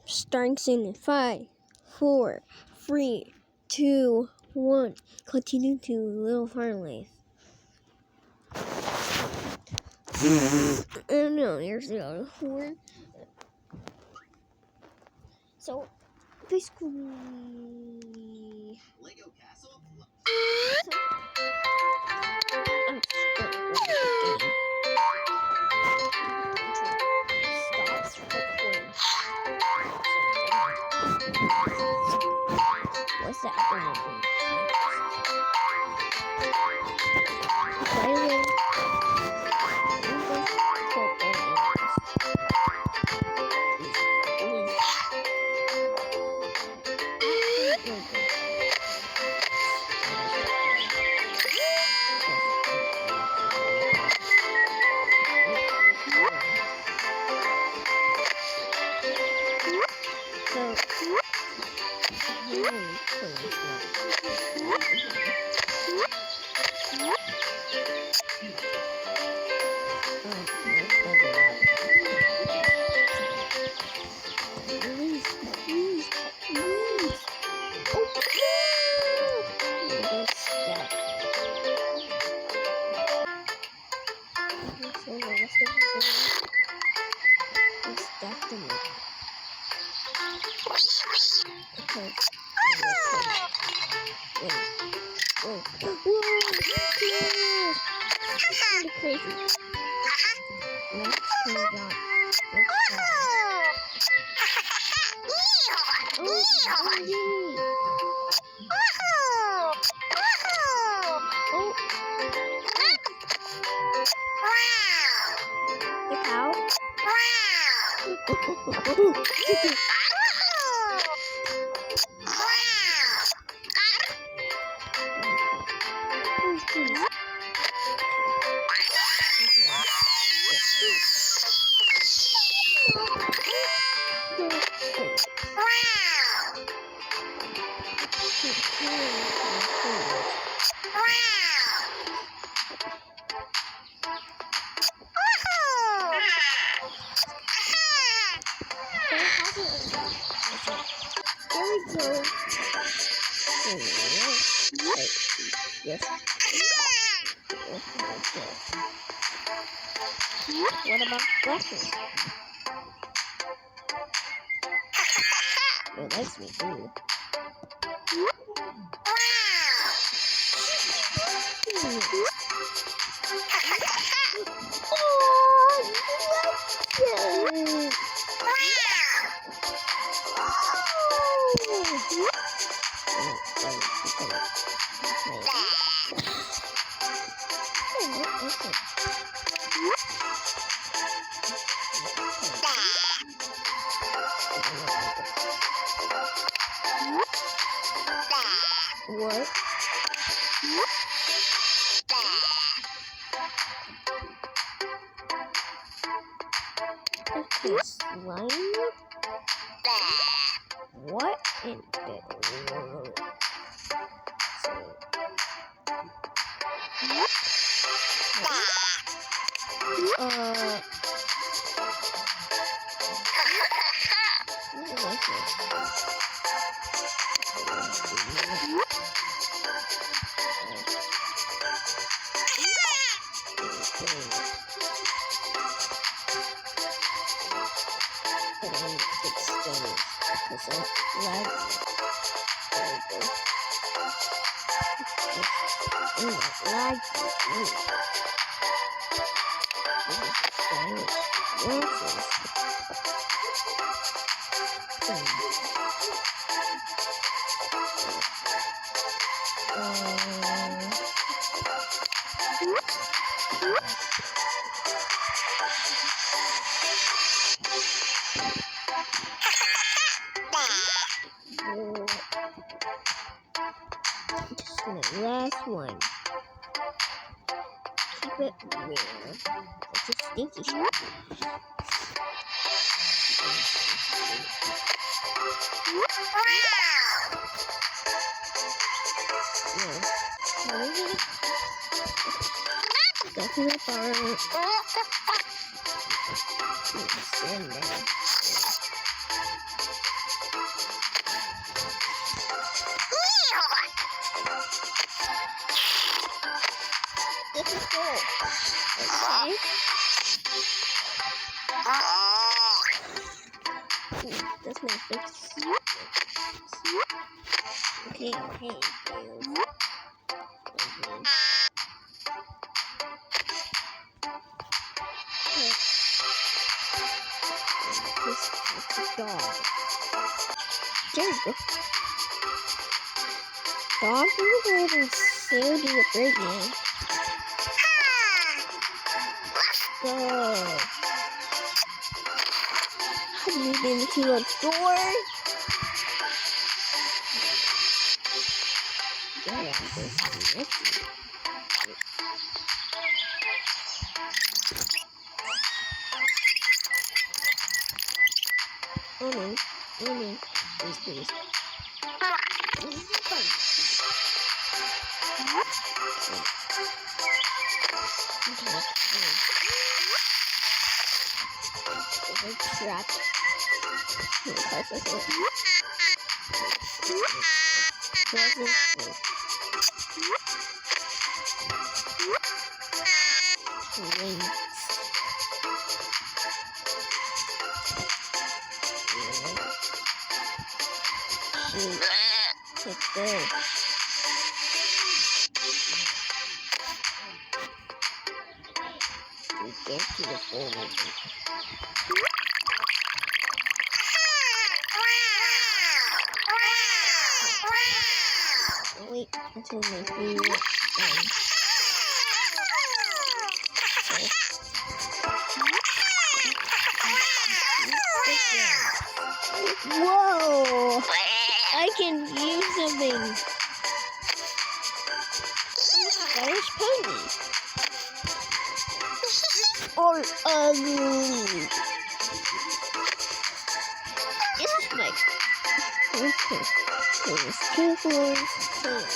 Starting soon in 5, 4, 3, 2, 1. Continue to Little Firelight. And no, here's the other one. So basically, Lego Castle. I'm just stops recording. What's that? By the way, what about breakfast? It likes me too. What? Okay, slime? What in the world? Last one. Keep it real. It's a stinky shot. Go to the farm. Stand there. This is cool. Okay. That's my fix. Okay. This is the dog. There you go. Dog, you go over and so do a bird man. Go. I moved into a door. Yeah, this is risky. Oh no. Please. This is fun. Okay. Trapped. Wings. Take this. We get to the forward. Wait until my food is done. Whoa! I can use something. Spanish pony. Or ugly. This is my. Okay. There's 2 floors. Look!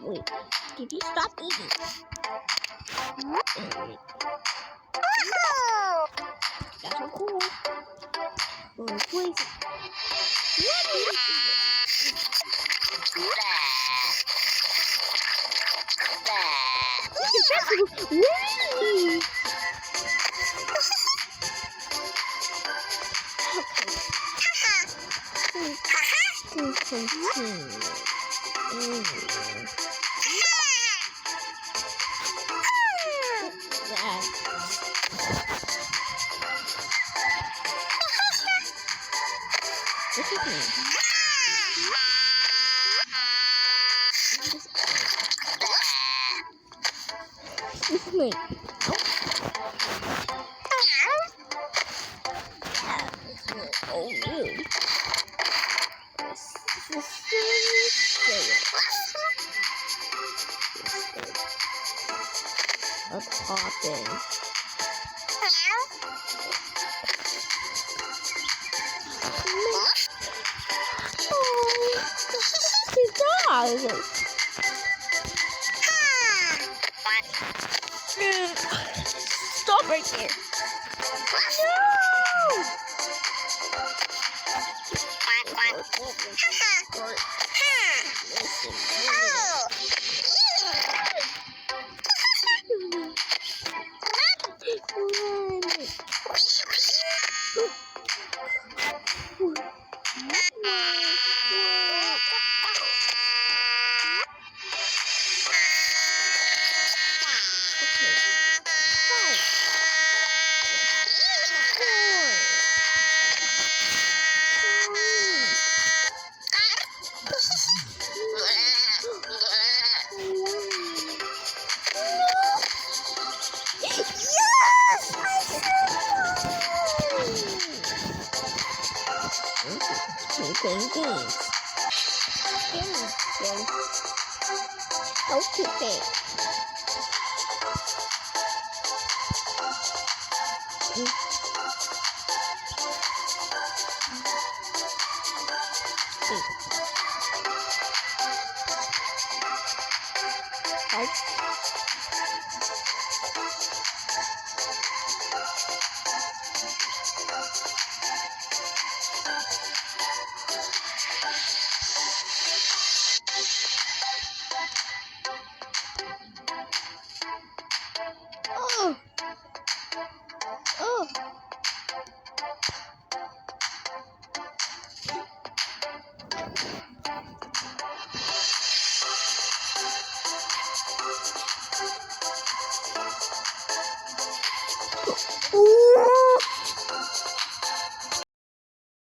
Wait, did you stop eating? That's so cool. Please. This is me. Oh, you. A poppin'. Dog. Stop right there. No! then. Okay. Oh! Oh!